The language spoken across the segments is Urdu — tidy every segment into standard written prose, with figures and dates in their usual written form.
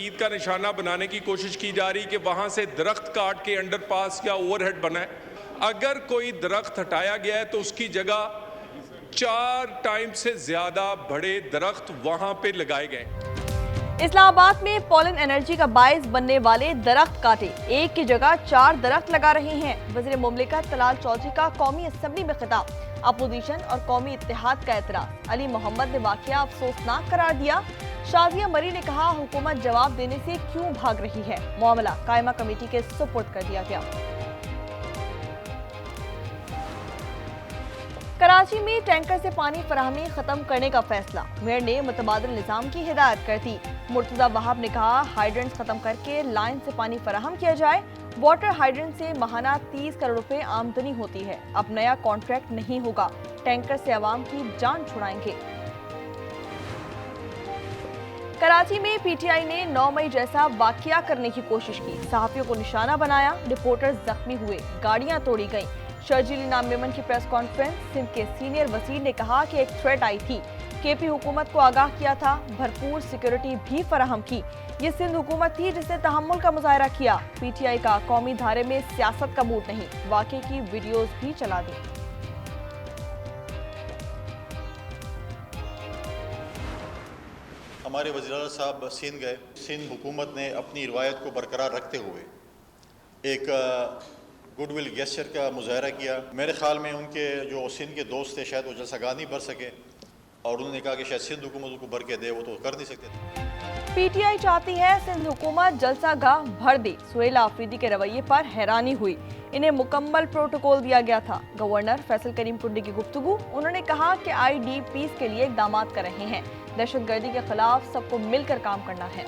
تنقید کا نشانہ بنانے کی کوشش کی جا رہی کہ وہاں سے درخت کاٹ کے انڈر پاس یا اوور ہیڈ بنا ہے. اگر کوئی درخت ہٹایا گیا ہے تو اس کی جگہ 4 ٹائم سے زیادہ بڑے درخت وہاں پہ لگائے گئے. اسلام آباد میں پولن انرجی کا باعث بننے والے درخت کاٹے، ایک کی جگہ 4 درخت لگا رہے ہیں. وزیر مملکت طلال چودھری کا قومی اسمبلی میں خطاب، اپوزیشن اور قومی اتحاد کا اعتراض. علی محمد نے واقعہ افسوسناک قرار دیا. شازیہ مری نے کہا حکومت جواب دینے سے کیوں بھاگ رہی ہے، معاملہ قائمہ کمیٹی کے سپرد کر دیا گیا. کراچی میں ٹینکر سے پانی فراہمی ختم کرنے کا فیصلہ، میئر نے متبادل نظام کی ہدایت کر دی. مرتضی وہاب نے کہا ہائیڈرنٹس ختم کر کے لائن سے پانی فراہم کیا جائے. واٹر ہائیڈرنٹ سے ماہانہ 30 کروڑ روپے آمدنی ہوتی ہے، اب نیا کانٹریکٹ نہیں ہوگا، ٹینکر سے عوام کی جان چھڑائیں گے. کراچی میں پی ٹی آئی نے 9 مئی جیسا واقعہ کرنے کی کوشش کی، صحافیوں کو نشانہ بنایا، رپورٹر زخمی ہوئے، گاڑیاں توڑی گئیں. شرجیل انعام میمن کی پریس کانفرنس، سندھ کے سینئر وزیر نے کہا کہ ایک تھریٹ آئی تھی، کے پی حکومت کو آگاہ کیا تھا، بھرپور سیکیورٹی بھی فراہم کی. یہ سندھ حکومت تھی جس نے تحمل کا مظاہرہ کیا. پی ٹی آئی کا قومی دھارے میں سیاست کا موڈ نہیں، واقعے کی ویڈیوز بھی چلا دی. ہمارے وزیر اعلیٰ صاحب سندھ گئے. سندھ حکومت نے اپنی روایت کو برقرار رکھتے ہوئے ایک گڈ ول گیسچر کا مظاہرہ کیا. میرے خیال میں ان کے جو سندھ کے دوست تھے شاید وہ جلسہ گاہ نہیں بھر سکے، اور انہوں نے کہا کہ شاید سندھ حکومت کو بھر کے دے، وہ تو کر نہیں سکتے تھے. پی ٹی آئی چاہتی ہے سندھ حکومت جلسہ گاہ بھر دے. سہیل آفریدی کے رویے پر حیرانی ہوئی، انہیں مکمل پروٹوکول دیا گیا تھا. گورنر فیصل کریم ٹنڈے کی گفتگو، انہوں نے کہا کہ آئی ڈی پیز کے لیے اقدامات کر رہے ہیں، دہشت گردی کے خلاف سب کو مل کر کام کرنا ہے.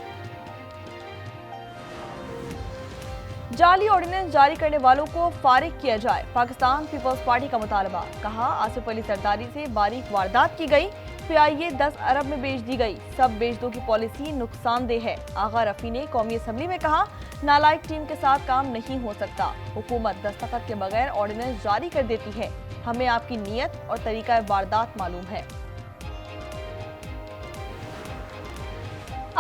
جعلی آرڈیننس جاری کرنے والوں کو فارغ کیا جائے، پاکستان پیپلز پارٹی کا مطالبہ. کہا آصف علی زرداری سے باریک واردات کی گئی، پی آئی اے 10 ارب میں بیچ دی گئی، سب بیچ دو کی پالیسی نقصان دہ ہے. آغا رفیع نے قومی اسمبلی میں کہا نالائق ٹیم کے ساتھ کام نہیں ہو سکتا، حکومت دستخط کے بغیر آرڈیننس جاری کر دیتی ہے، ہمیں آپ کی نیت اور طریقہ واردات معلوم ہے.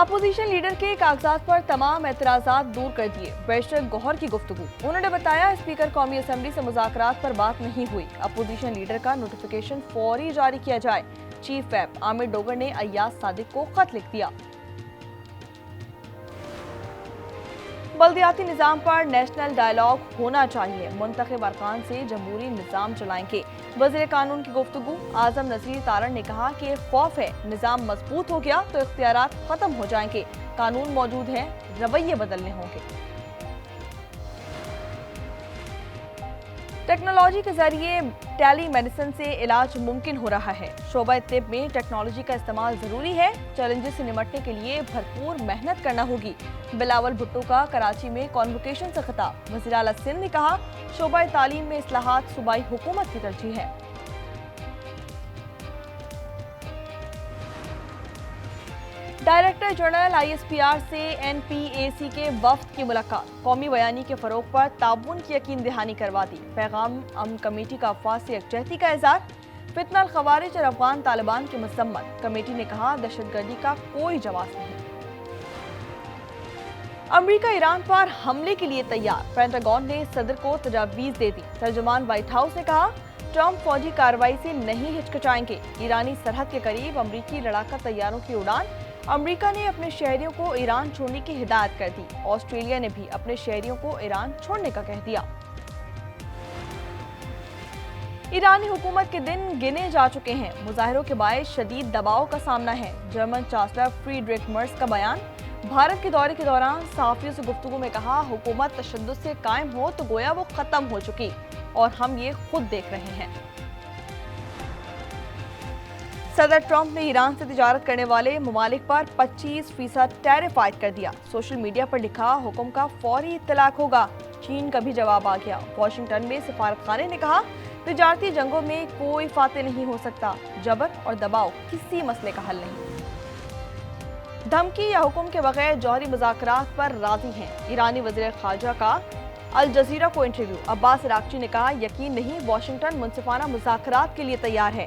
اپوزیشن لیڈر کے کاغذات پر تمام اعتراضات دور کر دیے، بیرسٹر گوہر کی گفتگو. انہوں نے بتایا اسپیکر قومی اسمبلی سے مذاکرات پر بات نہیں ہوئی، اپوزیشن لیڈر کا نوٹیفیکیشن فوری جاری کیا جائے. چیف ویپ عامر ڈوگر نے ایاز صادق کو خط لکھ دیا. بلدیاتی نظام پر نیشنل ڈائیلاگ ہونا چاہیے، منتخب ارکان سے جمہوری نظام چلائیں گے. وزیر قانون کی گفتگو، اعظم نذیر تارڑ نے کہا کہ خوف ہے نظام مضبوط ہو گیا تو اختیارات ختم ہو جائیں گے، قانون موجود ہے، رویے بدلنے ہوں گے. ٹیکنالوجی کے ذریعے ٹیلی میڈیسن سے علاج ممکن ہو رہا ہے، شعبہ طب میں ٹیکنالوجی کا استعمال ضروری ہے، چیلنجز سے نمٹنے کے لیے بھرپور محنت کرنا ہوگی. بلاول بھٹو کا کراچی میں کانوکیشن سے خطاب، وزیر اعلیٰ سندھ نے کہا شعبہ تعلیم میں اصلاحات صوبائی حکومت کی ترجیح ہے. Director general I S P R سے این پی اے سی کے وفد کی ملاقات، قومی بیانی کے فروغ پر تعاون کی یقین دہانی کروا دی. پیغام امن کمیٹی کا افواج سے یکجہتی کا اظہار، فتنہ الخوارج اور افغان طالبان کی مذمت. کمیٹی نے کہا دہشت گردی کا کوئی جواز نہیں. امریکہ ایران پر حملے کے لیے تیار، پینٹاگون نے صدر کو تجاویز دے دی. ترجمان وائٹ ہاؤس نے کہا ٹرمپ فوجی کارروائی سے نہیں ہچکچائیں گے. ایرانی سرحد کے قریب امریکی لڑاکا طیاروں کی اڑان، امریکہ نے اپنے شہریوں کو ایران چھوڑنے کی ہدایت کر دی. آسٹریلیا نے بھی اپنے شہریوں کو ایران چھوڑنے کا کہہ دیا. ایرانی حکومت کے دن گنے جا چکے ہیں، مظاہروں کے باعث شدید دباؤ کا سامنا ہے. جرمن چانسلر فریڈرک مرز کا بیان، بھارت کے دورے کے دوران صحافیوں سے گفتگو میں کہا حکومت تشدد سے قائم ہو تو گویا وہ ختم ہو چکی اور ہم یہ خود دیکھ رہے ہیں. صدر ٹرمپ نے ایران سے تجارت کرنے والے ممالک پر 25% ٹیرف عائد کر دیا. سوشل میڈیا پر لکھا حکم کا فوری اطلاق ہوگا. چین کا بھی جواب آ گیا. واشنگٹن میں سفارت خانے نے کہا تجارتی جنگوں میں کوئی فاتح نہیں ہو سکتا، جبر اور دباؤ کسی مسئلے کا حل نہیں. دھمکی یا حکم کے بغیر جوہری مذاکرات پر راضی ہیں. ایرانی وزیر خارجہ کا الجزیرہ کو انٹرویو، عباس عراقچی نے کہا یقین نہیں واشنگٹن منصفانہ مذاکرات کے لیے تیار ہے،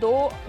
2